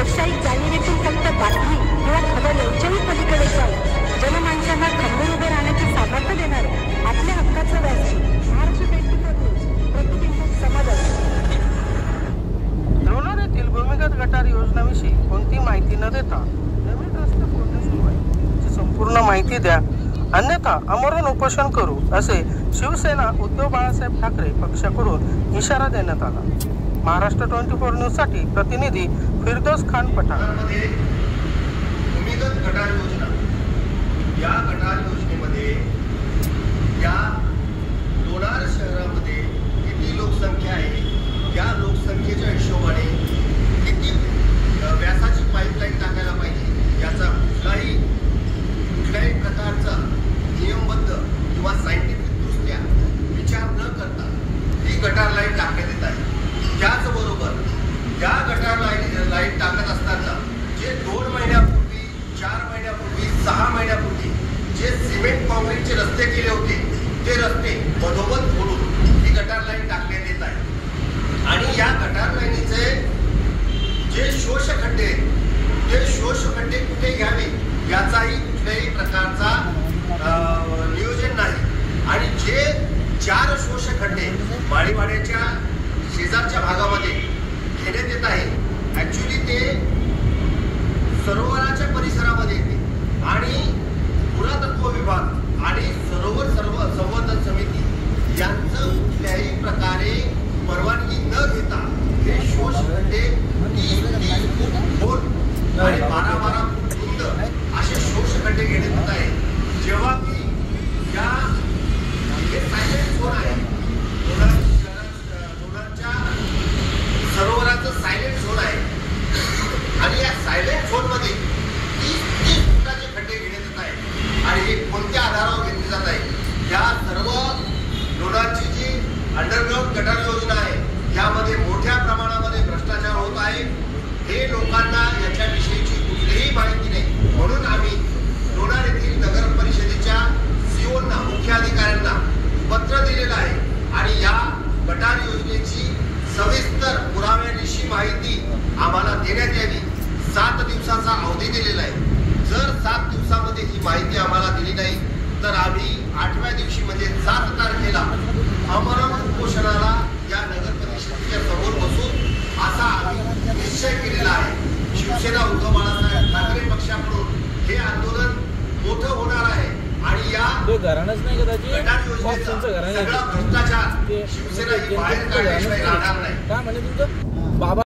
व्यावसायिक जाणीवेतून फक्त बातमी किंवा खबर यांच्याही पलीकडे जाऊन जनमानसांना खंबीर उभे राहण्याचे सामर्थ्य देणारे आपल्या हक्काचं व्यासपीठ महाराष्ट्र 24 न्यूज प्रतिबिंब समाजात लोणार येथील भूमिगत गटार योजनाविषयी कोणती माहिती न देता नवीन रस्ते फोडणे सुरू आहे याची संपूर्ण माहिती द्या, अन्यथा आमरण उपोषण करू असे शिवसेना उद्धव बाळासाहेब ठाकरे पक्षाकडून इशारा देण्यात आला। महाराष्ट्र 24 न्यूज साठी प्रतिनिधी फिरदौस खान पठाण। भूमिगत गटार योजना, या गटार योजनेमध्ये या लोणार शहरामध्ये किती लोकसंख्या आहे, या लोकसंख्येच्या हिशोबाने किती व्यासाची पाईपलाईन टाकायला पाहिजे याचा कुठल्याही प्रकारचा नियमबद्ध किंवा सायंटिफिक दृष्ट्या विचार न करता ही गटार लाईन टाकण्यात येत आहे। त्याचबरोबर या गटार लाईन टाकत असताना जे 2 महिन्यापूर्वी, 4 महिन्यापूर्वी, 6 महिन्यापूर्वी जे सिमेंट कॉन्क्रीटचे रस्ते केले होते ते रस्ते मधोमध फोडून ही गटार लाईन टाकण्यात येत आहे। आणि या गटार लाईनीचे जे शोषखड्डे ते शोषखड्डे कुठे घ्यावे याचाही कुठल्याही प्रकारचा नियोजन नाही। आणि जे 4 शोषखड्डे माळीवाड्याच्या शेजारच्या भागामध्ये घेण्यात येत आहे, ऍक्च्युली ते सरोवराच्या परिसरामध्ये येते आणि पुरातत्व विभाग आणि सरोवर संवर्धन समिती यांचं कुठल्याही प्रकारे परवानगी न घेता हे शोषखड्डे 30 फूट खोल आणि 12 फूट रुंद असे शोषखड्डे घेण्यात येत आहे। जेव्हा की या हे सायलेंट झोन आहे, लोणारच्या सरोवराचं सायलेंट झोन आहे आणि या सायलेंट झोन मध्ये 30 फुटाचे खड्डे घेण्यात येत आहे। आणि हे कोणत्या आधारावर घेतले जात आहे? या सर्व लोणारची जी अंडरग्राउंड गटार योजना आहे यामध्ये मोठ्या प्रमाणामध्ये भ्रष्टाचार होत आहे। हे लोकांना याच्याविषयीची कुठलीही माहिती नाही, म्हणून आम्ही लोणार येथील नगर परिषदेच्या सीओना, मुख्य अधिकाऱ्यांना पत्र दिलेलं आहे आणि या गटार योजनेची सविस्तर पुराव्यानिशी माहिती आम्हाला देण्यात यावी। 7 दिवसाचा अवधी दिलेला आहे। जर 7 दिवसामध्ये ही माहिती आम्हाला दिली नाही तर आम्ही 8व्या दिवशी म्हणजे 7 तारखेला आमरण उपोषणाला या नगर परिषदेच्या समोर बसून असा आम्ही निश्चय केलेला आहे। शिवसेना उद्धव बाळासाहेब ठाकरे पक्षाकडून हे आंदोलन मोठं होणार आहे आणि या गटार योजनेचा सगळा भ्रष्टाचार शिवसेना ही बाहेर काढल्याशिवाय राहणार नाही।